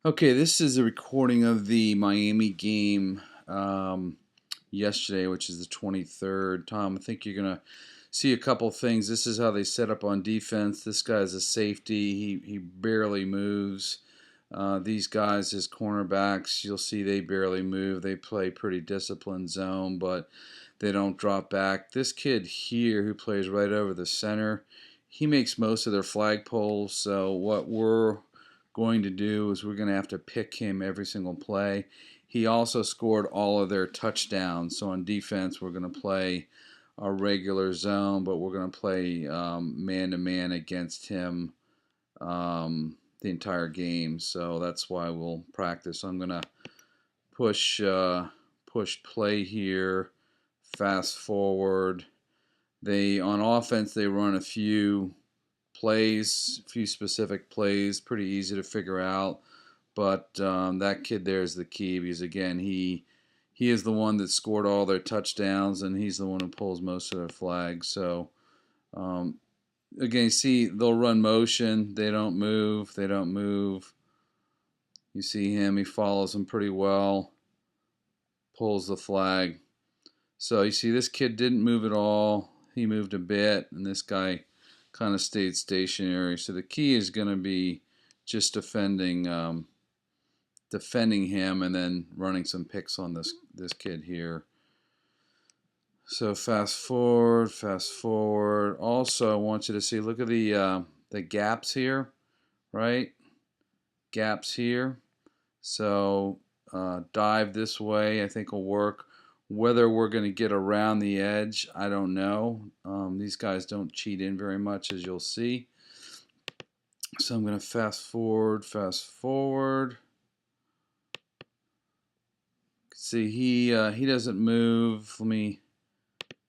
Okay, this is a recording of the Miami game yesterday, which is the 23rd. Tom, I think you're going to see a couple things. This is how they set up on defense. This guy's a safety. He barely moves. These guys, his cornerbacks, you'll see they barely move. They play pretty disciplined zone, but they don't drop back. This kid here who plays right over the center, he makes most of their flagpoles. So what we're going to do is we're going to have to pick him every single play. He also scored all of their touchdowns. So on defense, we're going to play our regular zone, but we're going to play man-to-man against him the entire game. So that's why we'll practice. So I'm going to push play here, fast forward. They on offense they run a few plays, a few specific plays, pretty easy to figure out. But that kid there is the key because again he is the one that scored all their touchdowns and he's the one who pulls most of their flags. So um, again, see they'll run motion, they don't move, they don't move. You see him, he follows him pretty well, pulls the flag. So you see this kid didn't move at all. He moved a bit, and this guy kind of stayed stationary. So the key is going to be just defending him, and then running some picks on this kid here. So fast forward, fast forward. Also, I want you to see. Look at the gaps here, right? Gaps here. So dive this way. I think will work. Whether we're going to get around the edge, I don't know. These guys don't cheat in very much, as you'll see. So I'm going to fast forward, fast forward. See, he doesn't move. Let me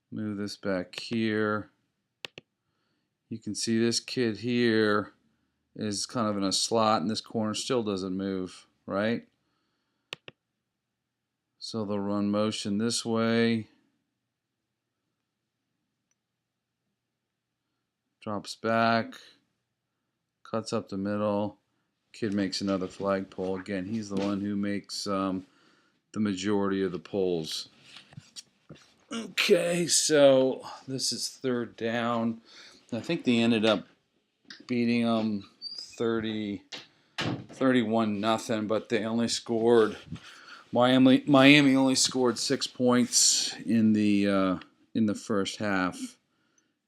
move this back here. You can see this kid here is kind of in a slot in this corner, still doesn't move, right? So they'll run motion this way. Drops back. Cuts up the middle. Kid makes another flagpole. Again, he's the one who makes the majority of the poles. Okay, so this is third down. I think they ended up beating them 31 nothing, but they only scored Miami only scored 6 points in the first half,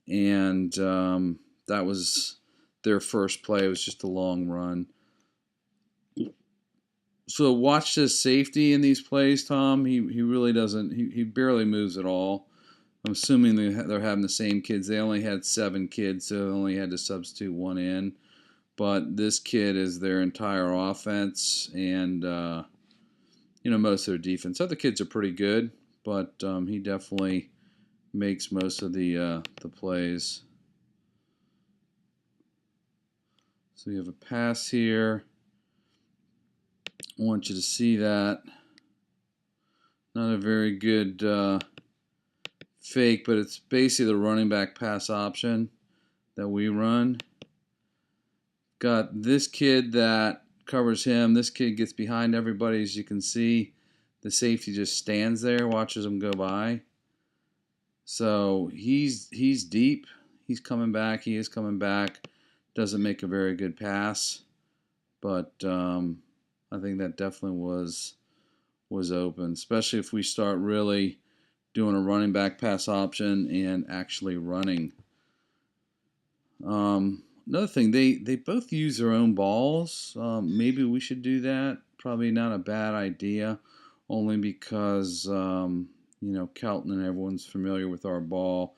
and that was their first play. It was just a long run. So watch this safety in these plays, Tom. He really doesn't. He barely moves at all. I'm assuming they're having the same kids. They only had 7 kids, so they only had to substitute one in. But this kid is their entire offense, and most of their defense. Other kids are pretty good, but he definitely makes most of the plays. So you have a pass here. I want you to see that. Not a very good fake, but it's basically the running back pass option that we run. Got this kid that covers him. This kid gets behind everybody, as you can see. The safety just stands there, watches him go by. So he's deep. He's coming back. He is coming back. Doesn't make a very good pass, but I think that definitely was open, especially if we start really doing a running back pass option and actually running. Another thing, they both use their own balls. Maybe we should do that. Probably not a bad idea, only because Kelton and everyone's familiar with our ball.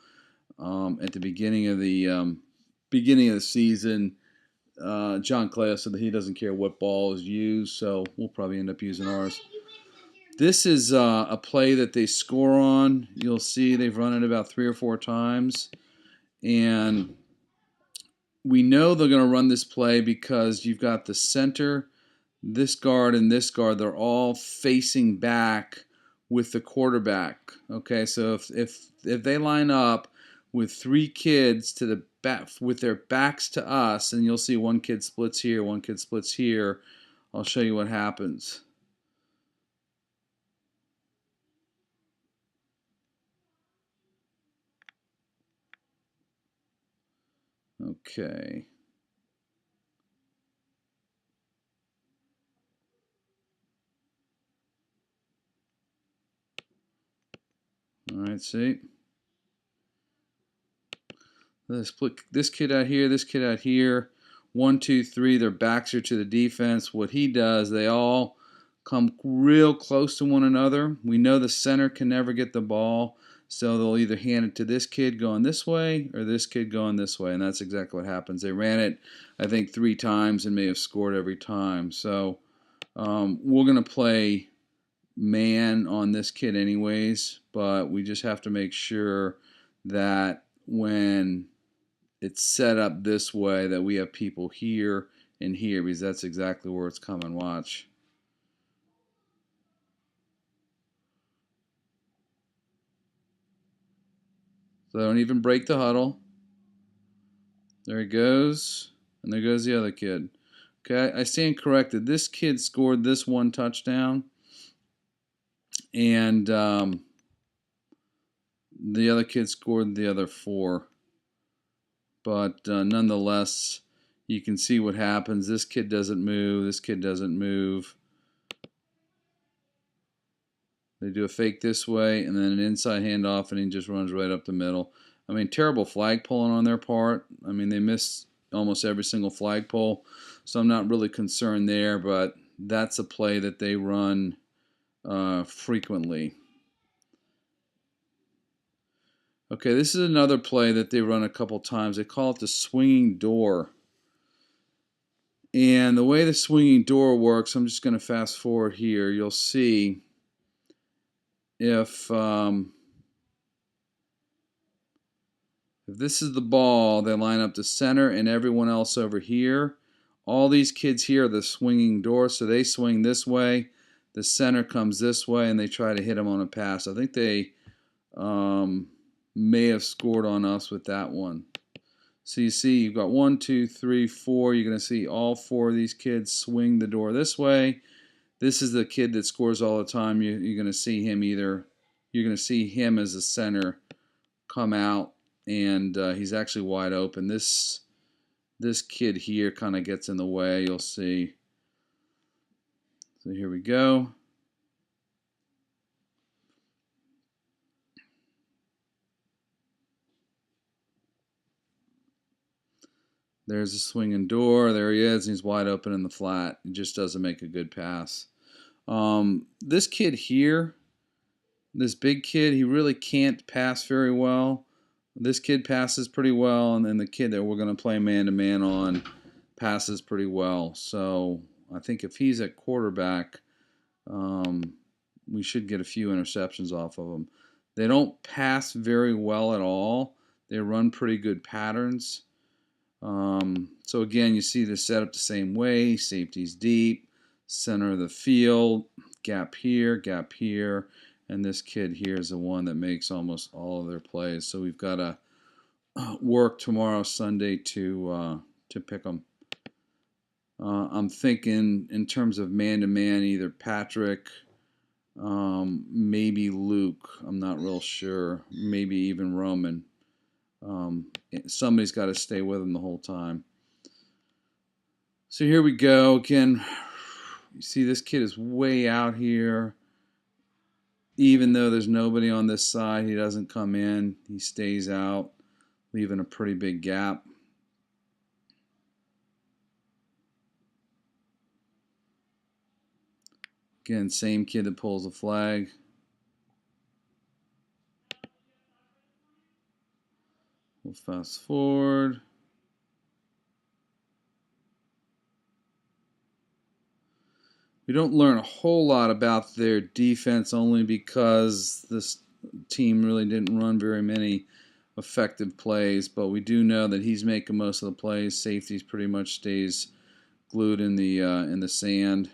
At the beginning of the season, John Clay said that he doesn't care what ball is used, so we'll probably end up using ours. This is a play that they score on. You'll see they've run it about 3 or 4 times, and we know they're going to run this play because you've got the center, this guard, and this guard. They're all facing back with the quarterback. Okay, so if they line up with 3 kids to the back with their backs to us, and you'll see one kid splits here, one kid splits here. I'll show you what happens. Okay. All right, see? Let's put this kid out here, this kid out here. 1, 2, 3, their backs are to the defense. What he does, they all come real close to one another. We know the center can never get the ball, so they'll either hand it to this kid going this way or this kid going this way, and that's exactly what happens. They ran it, I think, 3 times and may have scored every time. So we're going to play man on this kid anyways, but we just have to make sure that when it's set up this way that we have people here and here, because that's exactly where it's coming. Watch. So don't even break the huddle. There he goes. And there goes the other kid. Okay, I stand corrected. This kid scored this 1 touchdown. And the other kid scored the other 4. But nonetheless, you can see what happens. This kid doesn't move. This kid doesn't move. They do a fake this way, and then an inside handoff, and he just runs right up the middle. I mean, terrible flag pulling on their part. I mean, they miss almost every single flagpole, so I'm not really concerned there, but that's a play that they run frequently. Okay, this is another play that they run a couple times. They call it the swinging door. And the way the swinging door works, I'm just going to fast forward here. You'll see if this is the ball, they line up the center and everyone else over here. All these kids here are the swinging door, so they swing this way. The center comes this way, and they try to hit them on a pass. I think they may have scored on us with that one. So you see, you've got 1, 2, 3, 4. You're going to see all 4 of these kids swing the door this way. This is the kid that scores all the time. You're going to see him you're going to see him as a center come out, and he's actually wide open. This kid here kind of gets in the way, you'll see. So here we go. There's the swinging door. There he is. He's wide open in the flat. He just doesn't make a good pass. This kid here, this big kid, he really can't pass very well. This kid passes pretty well, and then the kid that we're going to play man-to-man on passes pretty well. So I think if he's at quarterback, we should get a few interceptions off of him. They don't pass very well at all. They run pretty good patterns. So again, you see they're set up the same way. Safety's deep, center of the field, gap here, and this kid here is the one that makes almost all of their plays. So we've got to work tomorrow, Sunday, to pick them. I'm thinking in terms of man-to-man, either Patrick, maybe Luke. I'm not real sure. Maybe even Roman. Somebody's got to stay with him the whole time. So here we go. Again, you see this kid is way out here. Even though there's nobody on this side, he doesn't come in. He stays out, leaving a pretty big gap. Again, same kid that pulls the flag. We'll fast forward. We don't learn a whole lot about their defense only because this team really didn't run very many effective plays, but we do know that he's making most of the plays. Safeties pretty much stays glued in the sand.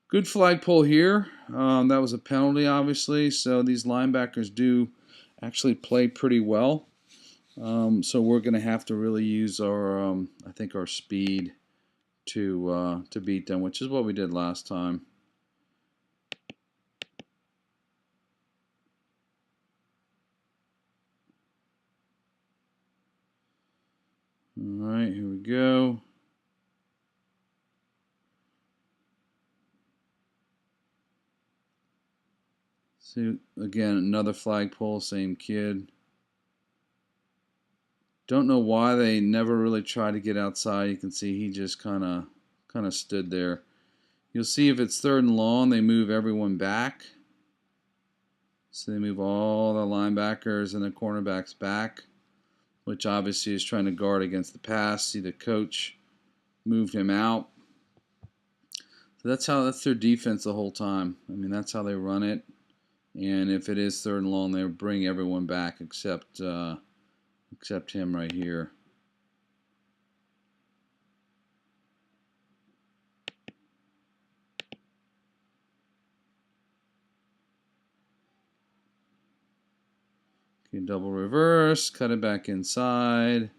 Good flagpole here. That was a penalty, obviously, so these linebackers do actually play pretty well. So we're going to have to really use our, I think, our speed to beat them, which is what we did last time. All right, here we go. See, again, another flagpole, same kid. Don't know why they never really tried to get outside. You can see he just kind of stood there. You'll see if it's 3rd and long, they move everyone back. So they move all the linebackers and the cornerbacks back, which obviously is trying to guard against the pass. See, the coach moved him out. So that's their defense the whole time. I mean, that's how they run it. And if it is 3rd and long, they bring everyone back except him right here. Okay, double reverse, cut it back inside.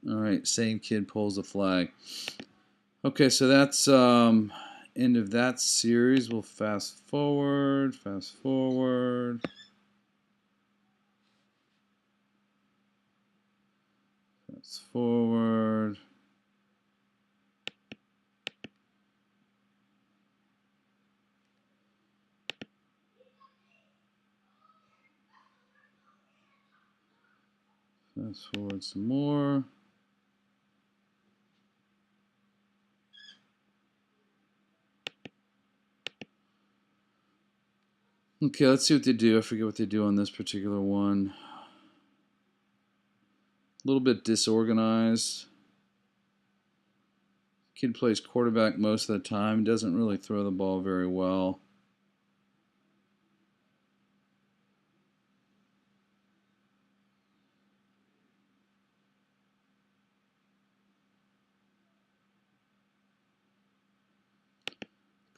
All right, same kid pulls the flag. Okay, so that's end of that series. We'll fast forward. Fast forward. Fast forward. Fast forward some more. Okay, let's see what they do. I forget what they do on this particular one. A little bit disorganized. Kid plays quarterback most of the time. Doesn't really throw the ball very well.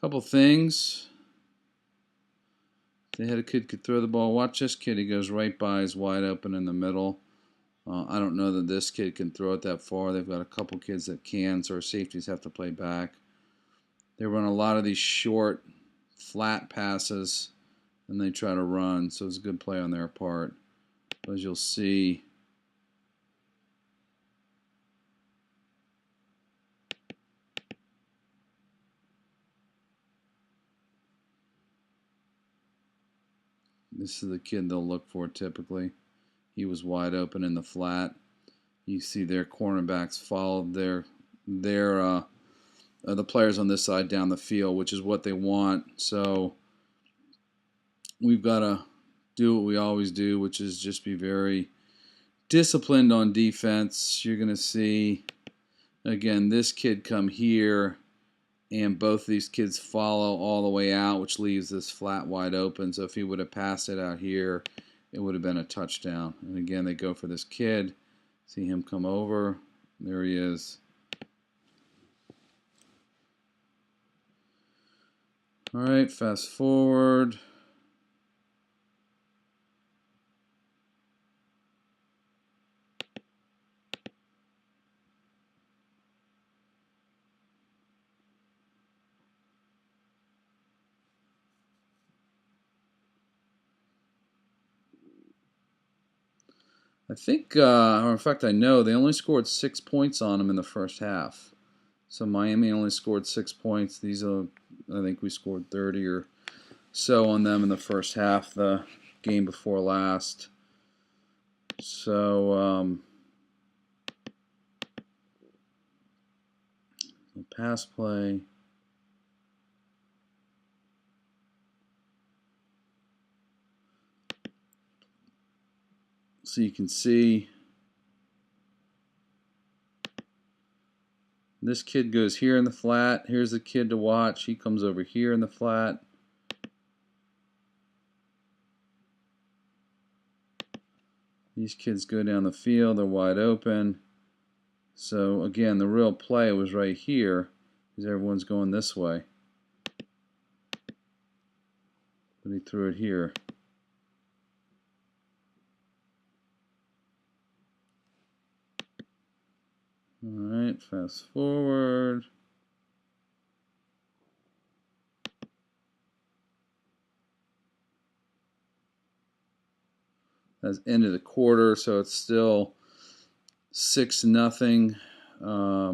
Couple things. They had a kid could throw the ball. Watch this kid. He goes right by. He's wide open in the middle. I don't know that this kid can throw it that far. They've got a couple kids that can, so our safeties have to play back. They run a lot of these short, flat passes, and they try to run, so it's a good play on their part. But as you'll see, this is the kid they'll look for typically. He was wide open in the flat. You see their cornerbacks followed the players on this side down the field, which is what they want. So we've got to do what we always do, which is just be very disciplined on defense. You're going to see, again, this kid come here, and both of these kids follow all the way out, which leaves this flat wide open. So if he would have passed it out here, it would have been a touchdown. And again, they go for this kid. See him come over. There he is. All right, fast forward. I think, or in fact, I know they only scored 6 points on him in the first half. So Miami only scored 6 points. These are, I think we scored 30 or so on them in the first half, the game before last. So, pass play. So you can see this kid goes here in the flat. Here's the kid to watch. He comes over here in the flat. These kids go down the field. They're wide open. So again, the real play was right here because everyone's going this way. But he threw it here. Alright, fast forward. That's end of the quarter, so it's still 6-0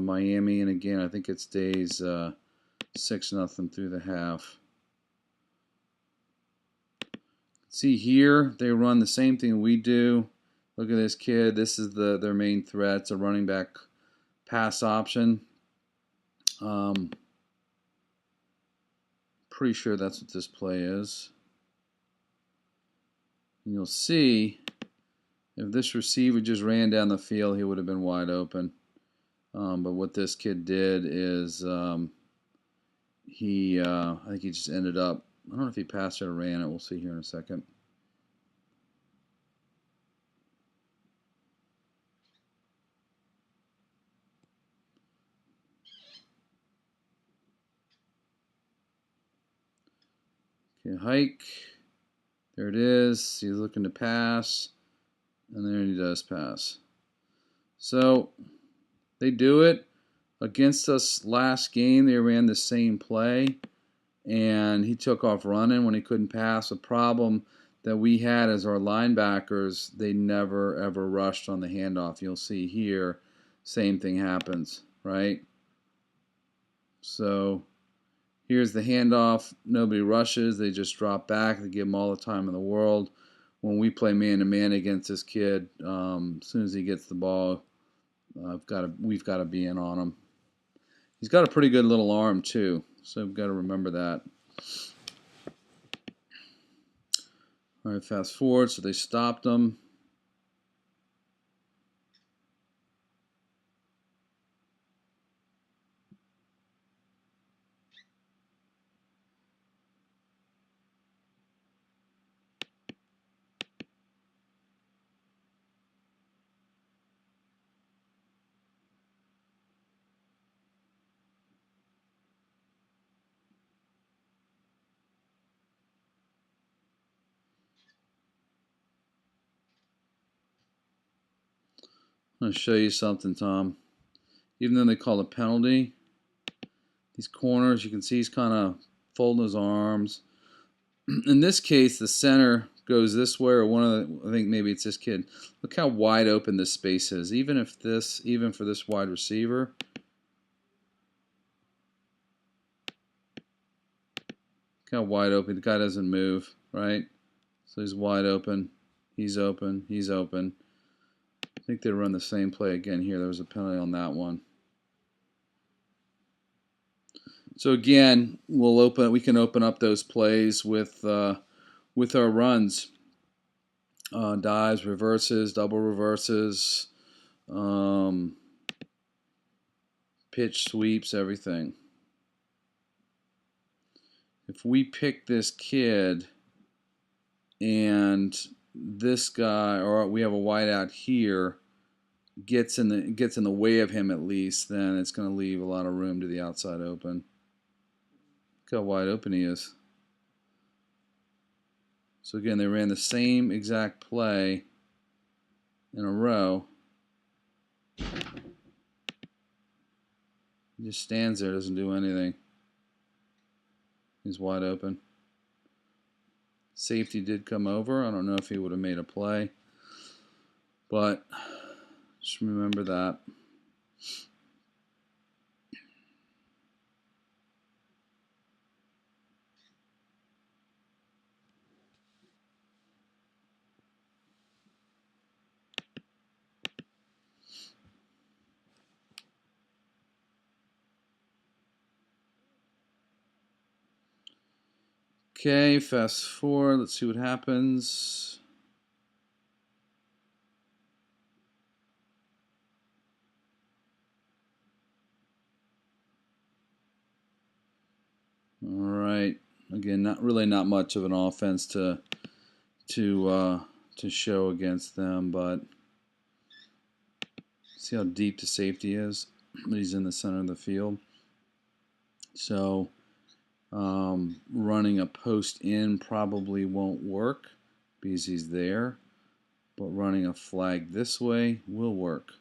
Miami, and again I think it stays 6-0 through the half. See here, they run the same thing we do. Look at this kid. This is their main threat. It's a running back pass option. Pretty sure that's what this play is. And you'll see if this receiver just ran down the field, he would have been wide open. But what this kid did is I think he just ended up, I don't know if he passed it or ran it. We'll see here in a second. Okay, hike. There it is. He's looking to pass. And there he does pass. So they do it. Against us last game, they ran the same play. And he took off running when he couldn't pass. The problem that we had as our linebackers, they never ever rushed on the handoff. You'll see here, same thing happens, right? So here's the handoff. Nobody rushes. They just drop back. They give him all the time in the world. When we play man-to-man against this kid, as soon as he gets the ball, we've got to be in on him. He's got a pretty good little arm too, so we've got to remember that. All right, fast forward. So they stopped him. I'm going to show you something, Tom. Even though they call it penalty, these corners, you can see he's kind of folding his arms. In this case, the center goes this way, or I think maybe it's this kid. Look how wide open this space is. Even for this wide receiver, look how wide open. The guy doesn't move, right? So he's wide open. He's open. He's open. I think they run the same play again here. There was a penalty on that one. So again, we can open up those plays with our runs, dives, reverses, double reverses, pitch sweeps, everything. If we pick this kid and this guy, or we have a wide out here, gets in the way of him at least, then it's going to leave a lot of room to the outside open. Look how wide open he is. So again, they ran the same exact play in a row. He just stands there, doesn't do anything. He's wide open. Safety did come over. I don't know if he would have made a play, but just remember that. Okay, fast forward. Let's see what happens. All right. Again, not much of an offense to show against them, but see how deep the safety is. But he's in the center of the field. So running a post in probably won't work because he's there, but running a flag this way will work.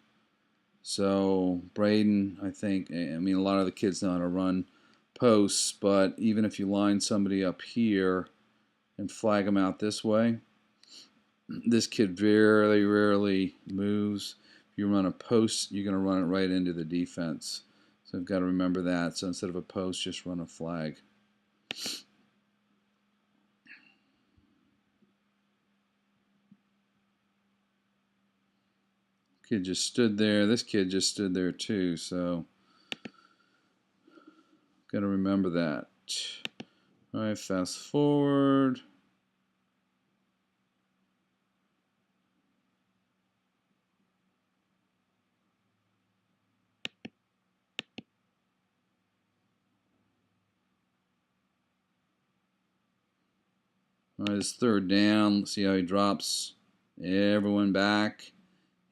So Braden, I think, I mean, a lot of the kids know how to run posts, but even if you line somebody up here and flag them out this way, this kid very rarely moves. If you run a post, you're going to run it right into the defense. So I've got to remember that. So instead of a post, just run a flag. Kid just stood there. This kid just stood there too. So got to remember that. All right, fast forward. All right, it's third down. Let's see how he drops everyone back.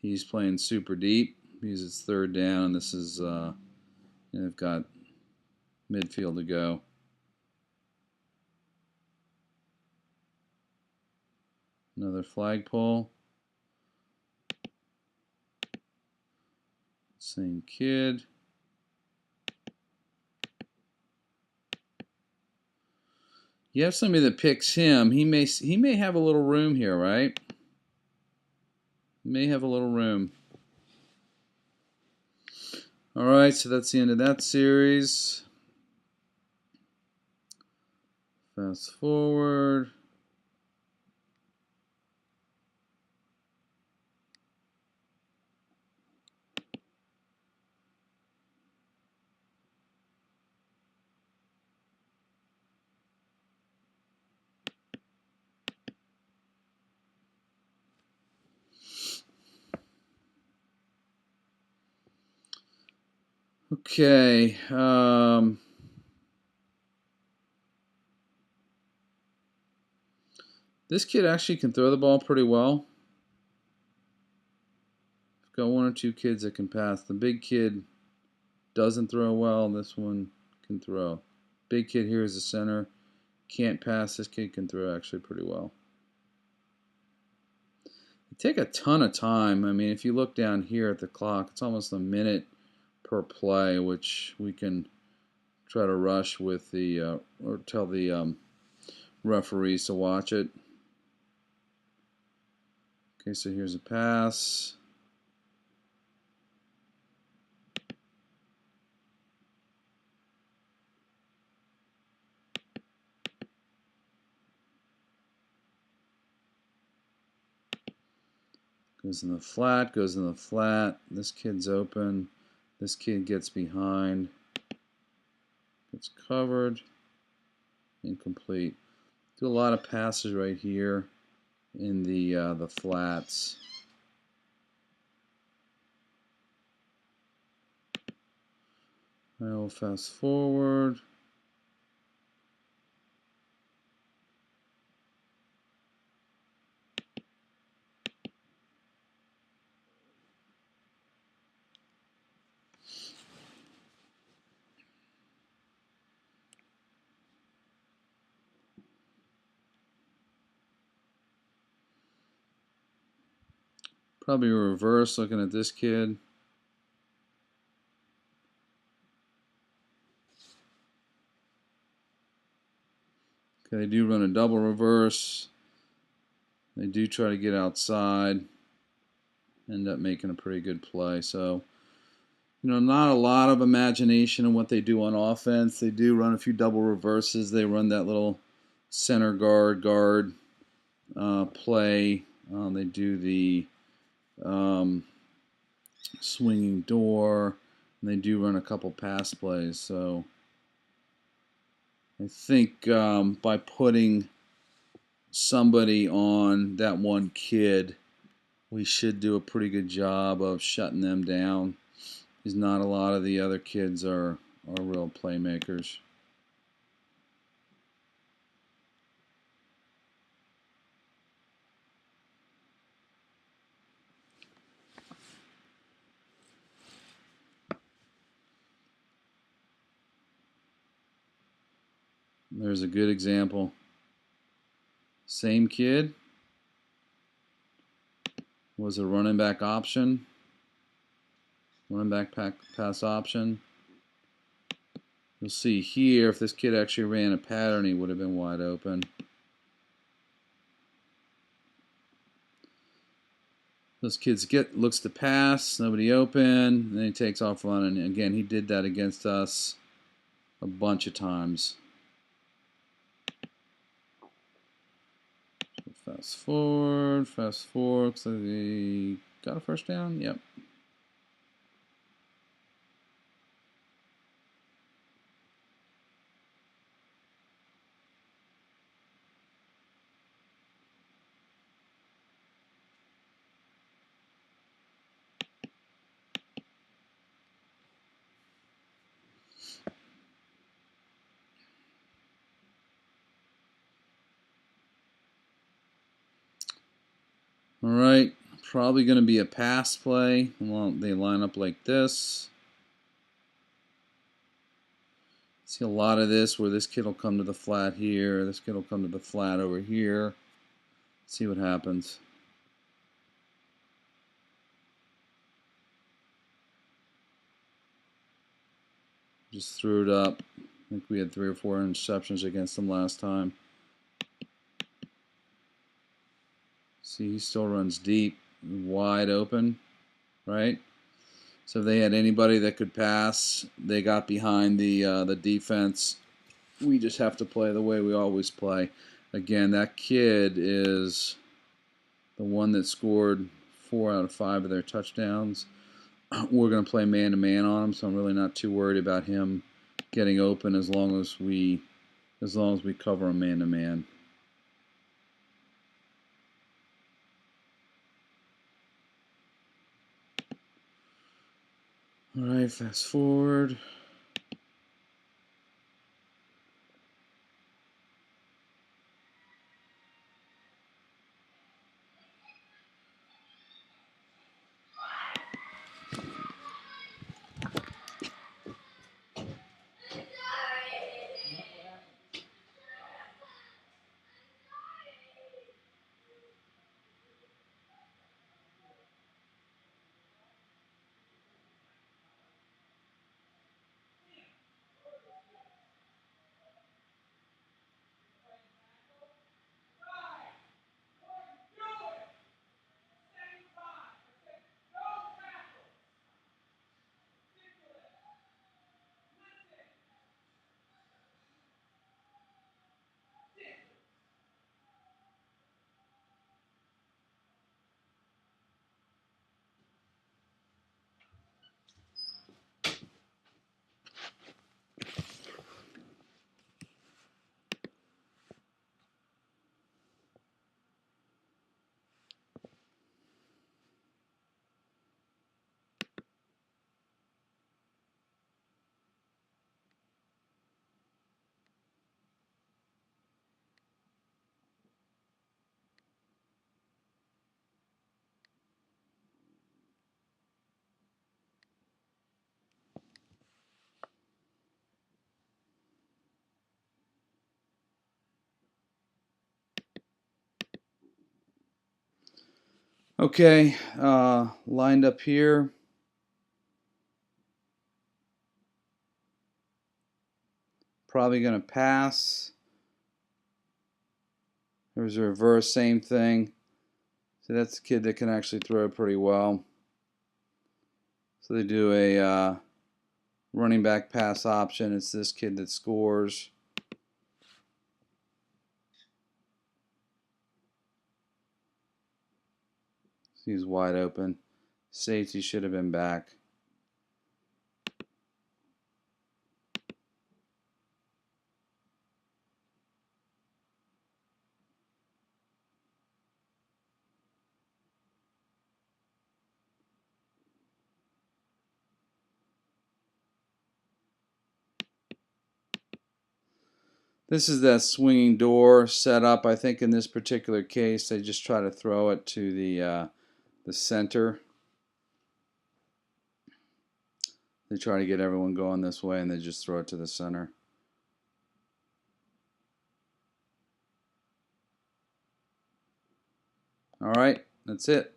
He's playing super deep because it's third down, and this is they've got midfield to go. Another flagpole. Same kid. You have somebody that picks him. He may have a little room here, right? May have a little room. All right, so that's the end of that series. Fast forward. Okay. This kid actually can throw the ball pretty well. I've got one or two kids that can pass. The big kid doesn't throw well. This one can throw. Big kid here is the center. Can't pass. This kid can throw actually pretty well. It take a ton of time. I mean, if you look down here at the clock, it's almost a minute per play, which we can try to rush with the or tell the referees to watch it. Okay, so here's a pass. Goes in the flat, goes in the flat. This kid's open. This kid gets behind. Gets covered. Incomplete. Do a lot of passes right here in the flats. I will fast forward. Probably reverse looking at this kid. Okay, they do run a double reverse. They do try to get outside. End up making a pretty good play. So, you know, not a lot of imagination in what they do on offense. They do run a few double reverses. They run that little center guard play. They do the swinging door. And they do run a couple pass plays. So I think by putting somebody on that one kid, we should do a pretty good job of shutting them down. Because not a lot of the other kids are real playmakers. There's a good example. Same kid was a running back option. Running back pass option. You'll see here, if this kid actually ran a pattern, he would have been wide open. Those kids looks to pass, nobody open, and then he takes off running. Again, he did that against us a bunch of times. Fast forward. Looks like they got a first down. Yep. All right, probably going to be a pass play. Well, they line up like this. See a lot of this where this kid will come to the flat here. This kid will come to the flat over here. See what happens. Just threw it up. I think we had 3 or 4 interceptions against them last time. See, he still runs deep, wide open, right? So if they had anybody that could pass, they got behind the defense. We just have to play the way we always play. Again, that kid is the one that scored 4 out of 5 of their touchdowns. We're going to play man-to-man on him, so I'm really not too worried about him getting open as long as we cover him man-to-man. All right, fast forward. Okay, lined up here. Probably going to pass. There's a reverse, same thing. So that's a kid that can actually throw pretty well. So they do a running back pass option. It's this kid that scores. He's wide open. Safety should have been back. This is that swinging door setup. I think in this particular case, they just try to throw it to the center. They try to get everyone going this way, and they just throw it to the center. All right, that's it.